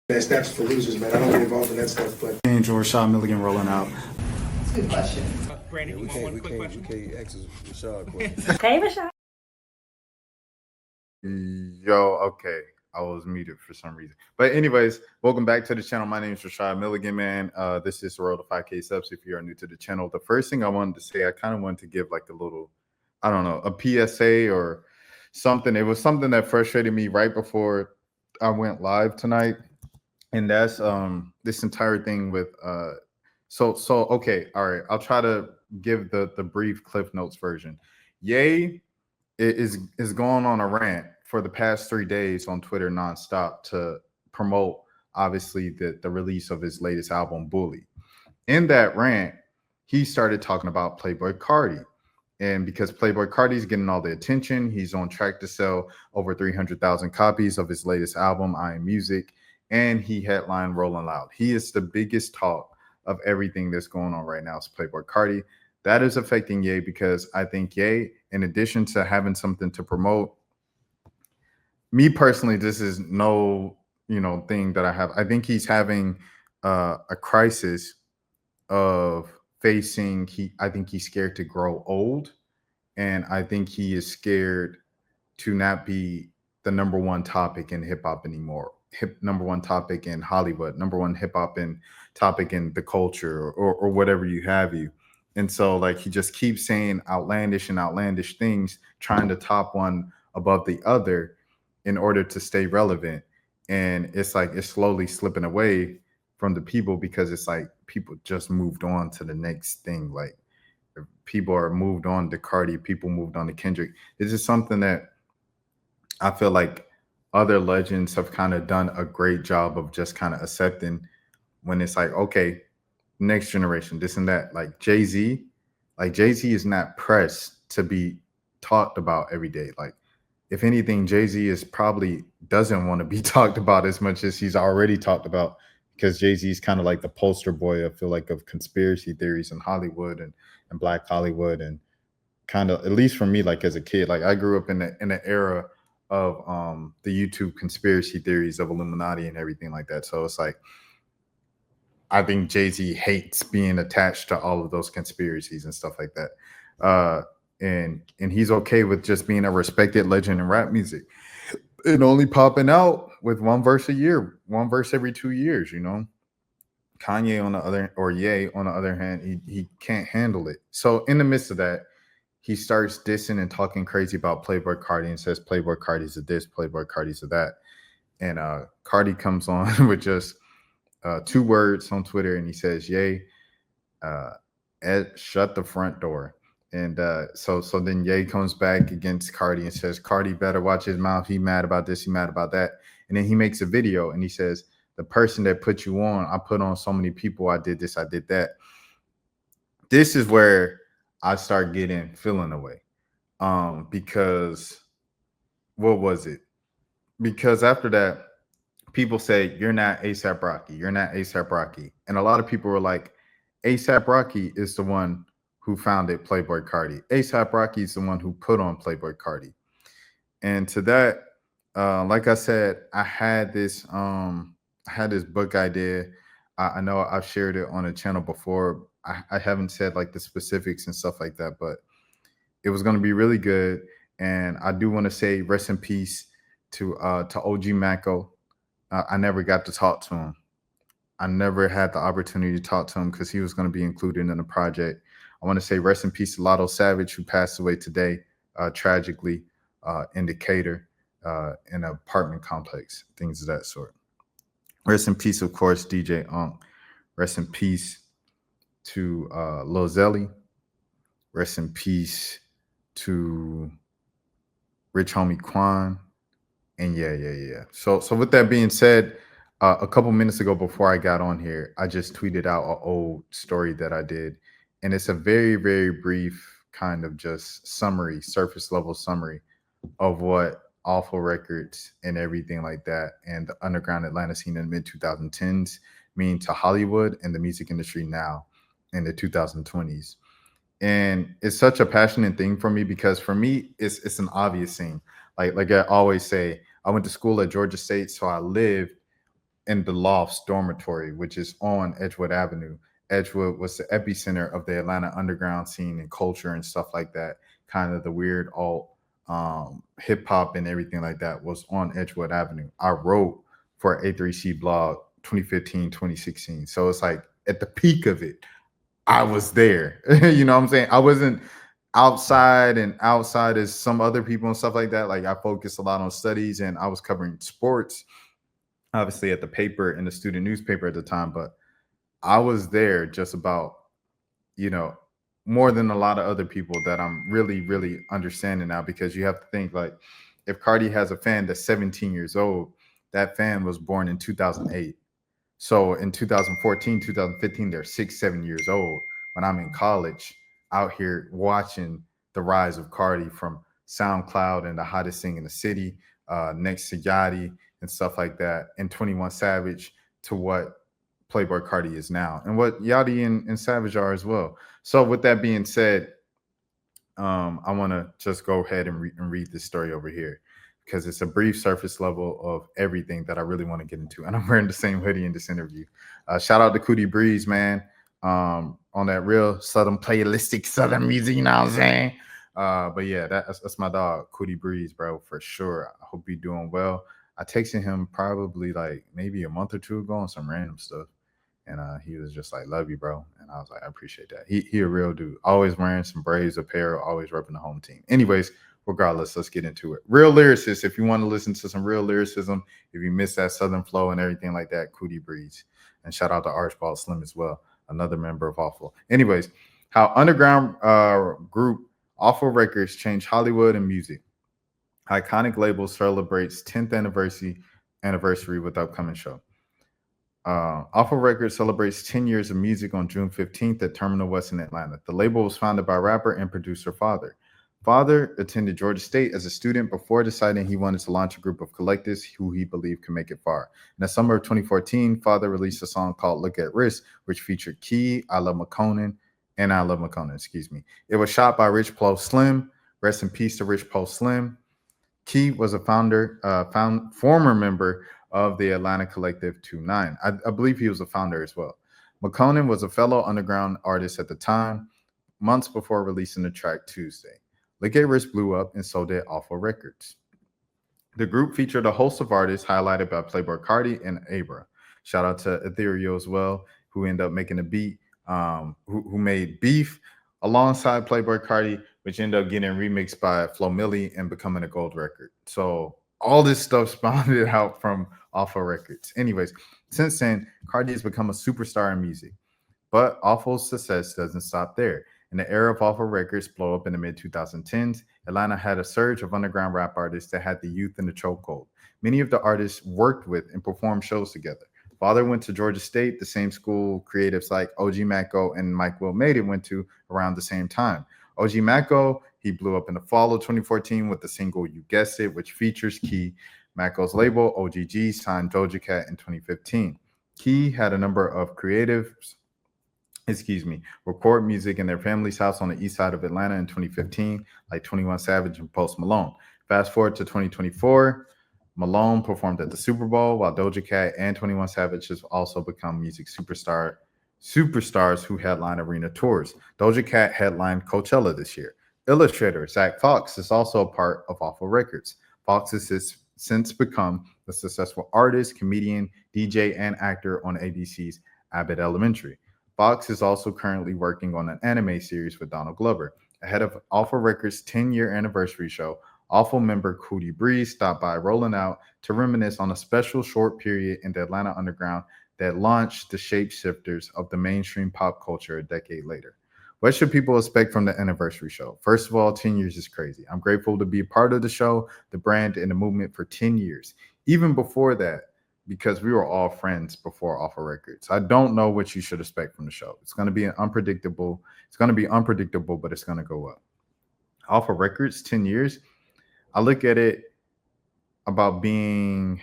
That's for losers, man. I don't get involved in that stuff. But Angel Rashad Milligan rolling out. That's a good question. Brandon, we one quick question. can't ask Rashad question. Hey, Rashad. Yo, okay. I was muted for some reason. But anyways, welcome back to the channel. My name is Rashad Milligan, man. This is the Road to 5K subs if you are new to the channel. The first thing I wanted to say, I kind of wanted to give like a little, I don't know, a PSA or something. It was something that frustrated me right before I went live tonight. And that's this entire thing with okay, all right. I'll try to give the brief Cliff Notes version. Ye is going on a rant for the past 3 days on Twitter nonstop to promote obviously the release of his latest album, Bully. In that rant, he started talking about Playboi Carti. And because Playboi Carti is getting all the attention, he's on track to sell over 300,000 copies of his latest album, I Am Music, and he headlined Rolling Loud. He is the biggest talk of everything that's going on right now is Playboi Carti. That is affecting Ye because I think Ye, in addition to having something to promote, me personally, this is no, thing that I have. I think he's having a crisis of facing. I think he's scared to grow old, and I think he is scared to not be the number one topic in hip hop anymore. Number one topic in Hollywood, number one hip hop in topic in the culture or whatever you have you. And so like he just keeps saying outlandish things, trying to top one above the other in order to stay relevant. And it's like it's slowly slipping away from the people because it's like people just moved on to the next thing. Like people are moved on to Carti, people moved on to Kendrick. This is something that I feel like other legends have kind of done a great job of just kind of accepting when it's like, okay, next generation, this and that. Like Jay-Z is not pressed to be talked about every day. Like, if anything, Jay-Z is probably doesn't want to be talked about as much as he's already talked about because Jay-Z is kind of like the poster boy, I feel like, of conspiracy theories in Hollywood and Black Hollywood. And kind of, at least for me, like as a kid, like I grew up in the era of the YouTube conspiracy theories of Illuminati and everything like that. So it's like, I think Jay-Z hates being attached to all of those conspiracies and stuff like that. And he's okay with just being a respected legend in rap music and only popping out with one verse a year, one verse every 2 years, Kanye on the other, or Ye on the other hand, he can't handle it. So in the midst of that, he starts dissing and talking crazy about Playboi Carti and says Playboi Carti's a this, Playboi Carti's a that. And Carti comes on with just 2 words on Twitter and he says, Ye, Ed, shut the front door. And so then Ye comes back against Carti and says, Carti better watch his mouth. He mad about this, he mad about that. And then he makes a video and he says, the person that put you on, I put on so many people, I did this, I did that. This is where I start getting feeling away. Because what was it? Because after that, people say, you're not ASAP Rocky, you're not ASAP Rocky. And a lot of people were like, ASAP Rocky is the one who founded Playboi Carti. ASAP Rocky is the one who put on Playboi Carti. And to that, like I said, I had this book idea. I know I've shared it on a channel before. I haven't said like the specifics and stuff like that, but it was going to be really good. And I do want to say rest in peace to OG Mako. I never got to talk to him. I never had the opportunity to talk to him because he was going to be included in the project. I want to say rest in peace to Lotto Savage, who passed away today, tragically, in Decatur, in an apartment complex, things of that sort. Rest in peace, of course, DJ Unk. Rest in peace to Lil Zelly. Rest in peace to Rich Homie Quan. And yeah. So with that being said, a couple minutes ago before I got on here, I just tweeted out an old story that I did. And it's a very, very brief kind of just summary, surface level summary of what Awful Records and everything like that and the underground Atlanta scene in the mid-2010s mean to Hollywood and the music industry now in the 2020s. And it's such a passionate thing for me because for me, it's an obvious thing. Like I always say, I went to school at Georgia State, so I lived in the Lofts dormitory, which is on Edgewood Avenue. Edgewood was the epicenter of the Atlanta underground scene and culture and stuff like that. Kind of the weird alt hip hop and everything like that was on Edgewood Avenue. I wrote for A3C blog 2015, 2016. So it's like at the peak of it, I was there. You know what I'm saying? I wasn't outside as some other people and stuff like that. Like I focused a lot on studies and I was covering sports, obviously at the paper and the student newspaper at the time, but I was there just about, you know, more than a lot of other people that I'm really, really understanding now, because you have to think like if Carti has a fan that's 17 years old, that fan was born in 2008. So in 2014, 2015, they're 6, 7 years old. When I'm in college, out here watching the rise of Carti from SoundCloud and the hottest thing in the city, next to Yachty and stuff like that, and 21 Savage to what Playboi Carti is now, and what Yachty and Savage are as well. So with that being said, I want to just go ahead and read this story over here, because it's a brief surface level of everything that I really want to get into. And I'm wearing the same hoodie in this interview. Shout out to Cootie Breeze, man, on that real Southern playlistic Southern music, you know what I'm saying? But yeah, that's my dog, Cootie Breeze, bro, for sure. I hope you're doing well. I texted him probably like maybe a month or two ago on some random stuff. And he was just like, love you, bro. And I was like, I appreciate that. He a real dude. Always wearing some Braves apparel, always repping the home team. Anyways, regardless, let's get into it. Real lyricist, if you want to listen to some real lyricism, if you miss that Southern flow and everything like that, Cootie Breeze. And shout out to Archibald Slim as well, another member of Awful. Anyways, how underground group Awful Records changed Hollywood and music. Iconic label celebrates 10th anniversary with upcoming show. Awful Records celebrates 10 years of music on June 15th at Terminal West in Atlanta. The label was founded by rapper and producer Father. Father attended Georgia State as a student before deciding he wanted to launch a group of collectives who he believed could make it far. In the summer of 2014, Father released a song called Look at Risk, which featured Key, I Love McConan. It was shot by Rich Plo Slim. Rest in peace to Rich Plo Slim. Key was a former member of the Atlanta collective 29. I believe he was a founder as well. McConan was a fellow underground artist at the time, months before releasing the track Tuesday. Look at Risk blew up, and so did Awful Records. The group featured a host of artists highlighted by Playboi Carti and Abra. Shout out to ETHEREAL as well, who ended up making a beat, who made Beef alongside Playboi Carti, which ended up getting remixed by Flo Milli and becoming a gold record. So all this stuff spawned out from Awful Records. Anyways, since then, Carti has become a superstar in music. But Awful's success doesn't stop there. In the era of Awful Records blow up in the mid-2010s, Atlanta had a surge of underground rap artists that had the youth in the chokehold. Many of the artists worked with and performed shows together. Father went to Georgia State, the same school creatives like OG Macko and Mike Will Made It went to around the same time. OG Macko, he blew up in the fall of 2014 with the single You Guessed It, which features Key. Macko's label, OGG, signed Doja Cat in 2015. Key had a number of creatives, record music in their family's house on the east side of Atlanta in 2015, like 21 Savage and Post Malone. Fast forward to 2024, Malone performed at the Super Bowl, while Doja Cat and 21 Savage has also become music superstars who headline arena tours. Doja Cat headlined Coachella this year. Illustrator Zach Fox is also a part of Awful Records. Fox has since become a successful artist, comedian, DJ, and actor on ABC's Abbott Elementary. Fox is also currently working on an anime series with Donald Glover. Ahead of Awful Records' 10-year anniversary show, Awful member Cootie Breeze stopped by Rolling Out to reminisce on a special short period in the Atlanta Underground that launched the shapeshifters of the mainstream pop culture a decade later. What should people expect from the anniversary show? First of all, 10 years is crazy. I'm grateful to be a part of the show, the brand, and the movement for 10 years. Even before that, because we were all friends before Awful Records. I don't know what you should expect from the show. It's going to be unpredictable, but it's going to go up. Awful Records, 10 years. I look at it about being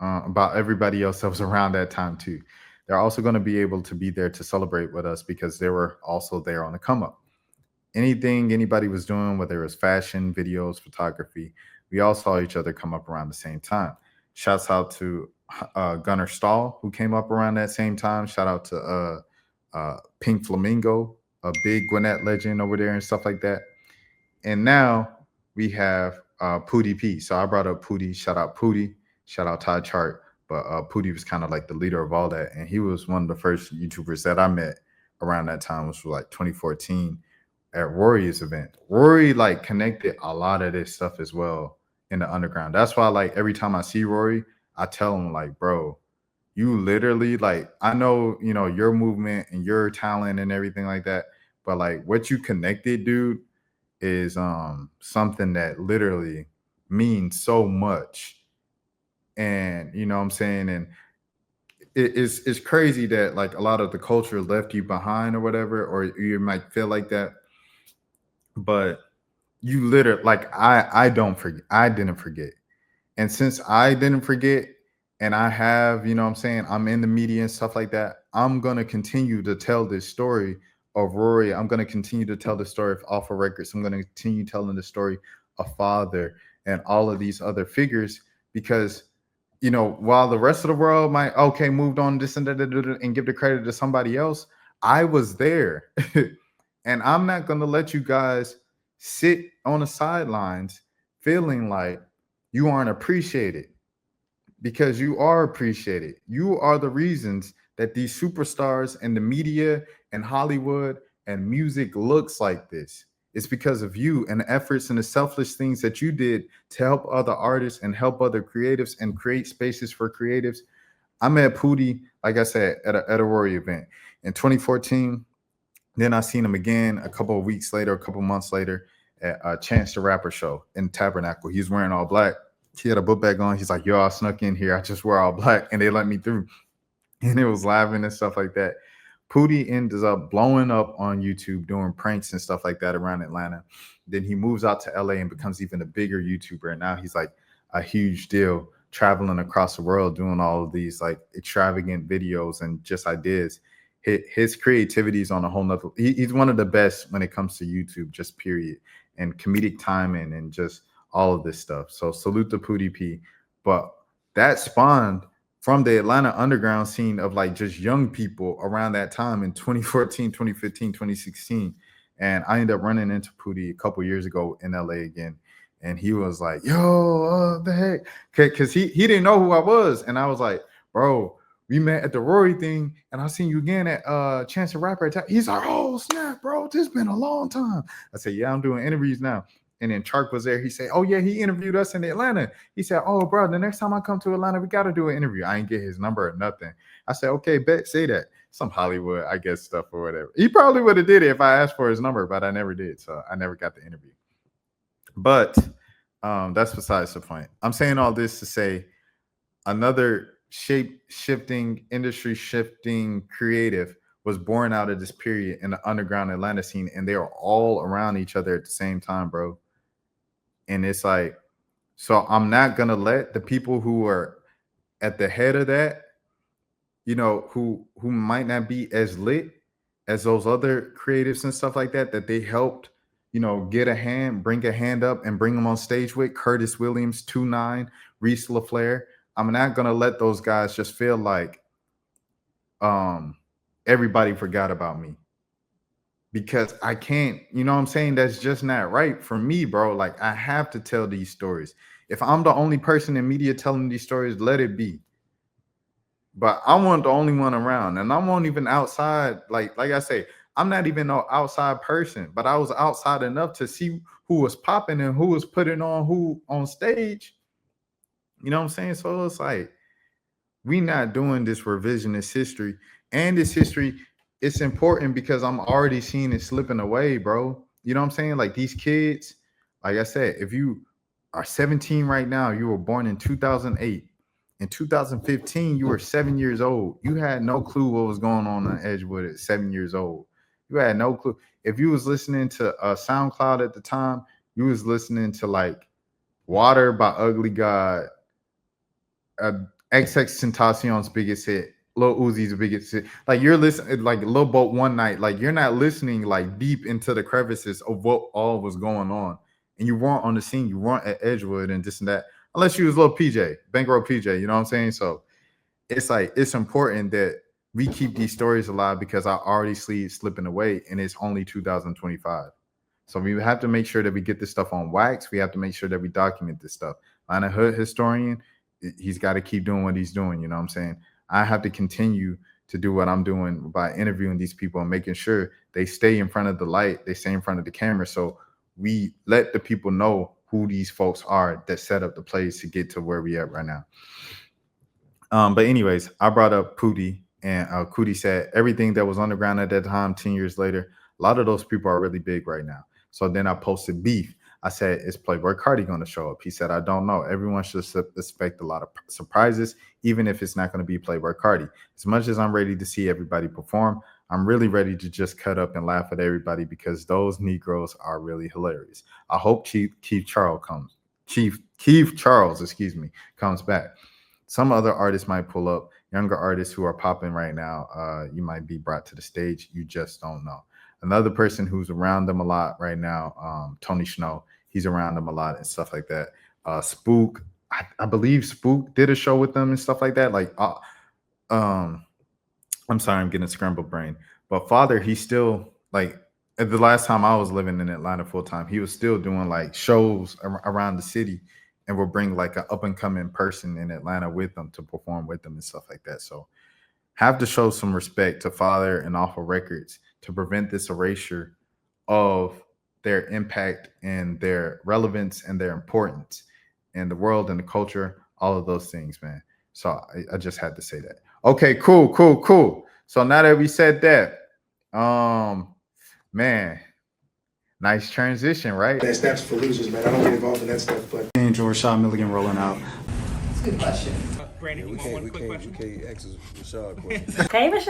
about everybody else that was around that time too. They're also going to be able to be there to celebrate with us because they were also there on the come up. Anything anybody was doing, whether it was fashion, videos, photography, we all saw each other come up around the same time. Shouts out to Gunnar Stahl, who came up around that same time. Shout out to Pink Flamingo, a big Gwinnett legend over there and stuff like that. And now we have Pootie P. So I brought up Pootie. Shout out Pootie. Shout out Todd Chart. But Pootie was kind of like the leader of all that. And he was one of the first YouTubers that I met around that time, which was like 2014 at Rory's event. Rory like connected a lot of this stuff as well in the underground. That's why like every time I see Rory, I tell him like, bro, you literally like, I know, you know, your movement and your talent and everything like that, but like what you connected, dude, is something that literally means so much. And you know what I'm saying? And it's crazy that like a lot of the culture left you behind or whatever, or you might feel like that. But you literally like I don't forget. I didn't forget. And since I didn't forget, and I have, you know what I'm saying, I'm in the media and stuff like that, I'm going to continue to tell this story of Rory. I'm going to continue to tell the story of Alpha Records. I'm going to continue telling the story of Father and all of these other figures because, you know, while the rest of the world might, okay, moved on this and that and give the credit to somebody else, I was there. And I'm not going to let you guys sit on the sidelines feeling like you aren't appreciated, because you are appreciated. You are the reasons that these superstars and the media and Hollywood and music looks like this. It's because of you and the efforts and the selfless things that you did to help other artists and help other creatives and create spaces for creatives. I met Pootie, like I said, at a Rory event in 2014. Then I seen him again a couple of weeks later, a couple months later at Chance the Rapper show in Tabernacle. He's wearing all black. He had a book bag on. He's like, yo, I snuck in here. I just wear all black. And they let me through. And it was laughing and stuff like that. Pootie ends up blowing up on YouTube, doing pranks and stuff like that around Atlanta. Then he moves out to LA and becomes even a bigger YouTuber. And now he's like a huge deal, traveling across the world, doing all of these like extravagant videos and just ideas. His creativity is on a whole nother. He's one of the best when it comes to YouTube, just period. And comedic timing and just all of this stuff. So salute to Pootie P. But that spawned from the Atlanta underground scene of like just young people around that time in 2014, 2015, 2016. And I ended up running into Pootie a couple years ago in LA again. And he was like, yo, the heck? Because he didn't know who I was. And I was like, bro, we met at the Rory thing, and I seen you again at Chance the Rapper. He's like, oh, snap, bro, this been a long time. I said, yeah, I'm doing interviews now. And then Chark was there. He said, oh, yeah, he interviewed us in Atlanta. He said, oh, bro, the next time I come to Atlanta, we got to do an interview. I ain't get his number or nothing. I said, okay, bet, say that. Some Hollywood, I guess, stuff or whatever. He probably would have did it if I asked for his number, but I never did. So I never got the interview. But that's besides the point. I'm saying all this to say another shape-shifting, industry-shifting creative was born out of this period in the underground Atlanta scene, and they are all around each other at the same time, bro. And it's like, so I'm not gonna let the people who are at the head of that, you know, who might not be as lit as those other creatives and stuff like that, that they helped, you know, get a hand, bring a hand up and bring them on stage with Curtis Williams, 2-9, Reese LaFleur. I'm not gonna let those guys just feel like everybody forgot about me, because I can't, you know what I'm saying? That's just not right for me, bro. Like, I have to tell these stories. If I'm the only person in media telling these stories, let it be. But I wasn't the only one around, and I wasn't even outside. Like I say, I'm not even no outside person, but I was outside enough to see who was popping and who was putting on who on stage. You know what I'm saying? So it's like, we not doing this revisionist history, and this history, it's important because I'm already seeing it slipping away, bro. You know what I'm saying? Like, these kids, like I said, if you are 17 right now, you were born in 2008. In 2015, you were 7 years old. You had no clue what was going on Edgewood at 7 years old. You had no clue. If you was listening to SoundCloud at the time, you was listening to like Water by Ugly God, XXXTentacion's biggest hit, Lil Uzi's biggest hit. Like, you're listening, like Lil Boat One Night. Like, you're not listening like deep into the crevices of what all was going on, and you weren't on the scene. You weren't at Edgewood and this and that, unless you was Lil PJ, Bankroll PJ. You know what I'm saying? So it's like it's important that we keep these stories alive because I already see it slipping away, and it's only 2025. So we have to make sure that we get this stuff on wax. We have to make sure that we document this stuff. I'm a hood historian. He's got to keep doing what he's doing. You know what I'm saying? I have to continue to do what I'm doing by interviewing these people and making sure they stay in front of the light, they stay in front of the camera. So we let the people know who these folks are that set up the place to get to where we at right now. But anyways, I brought up Pootie, and Cootie said everything that was underground at that time, 10 years later, a lot of those people are really big right now. So then I posted beef. I said, is Playboi Carti going to show up? He said, I don't know. Everyone should expect a lot of surprises, even if it's not going to be Playboi Carti. As much as I'm ready to see everybody perform, I'm really ready to just cut up and laugh at everybody because those Negroes are really hilarious. I hope Keith Charles comes back. Some other artists might pull up, younger artists who are popping right now. You might be brought to the stage. You just don't know. Another person who's around them a lot right now, Tony Snow, he's around them a lot and stuff like that. Spook, I believe Spook did a show with them and stuff like that. Like, I'm sorry, I'm getting a scrambled brain. But Father, he's still like, at the last time I was living in Atlanta full time, he was still doing like shows around the city and will bring like an up and coming person in Atlanta with them to perform with them and stuff like that. So have to show some respect to Father and Awful Records to prevent this erasure of their impact and their relevance and their importance in the world and the culture, all of those things, man. So I just had to say that. Okay, cool. So now that we said that, man, nice transition, right? That's for losers, man. I don't get involved in that stuff, but Angel Rashad Milligan rolling out. That's a good question. We can't ask Rashad questions. Hey, Rashad.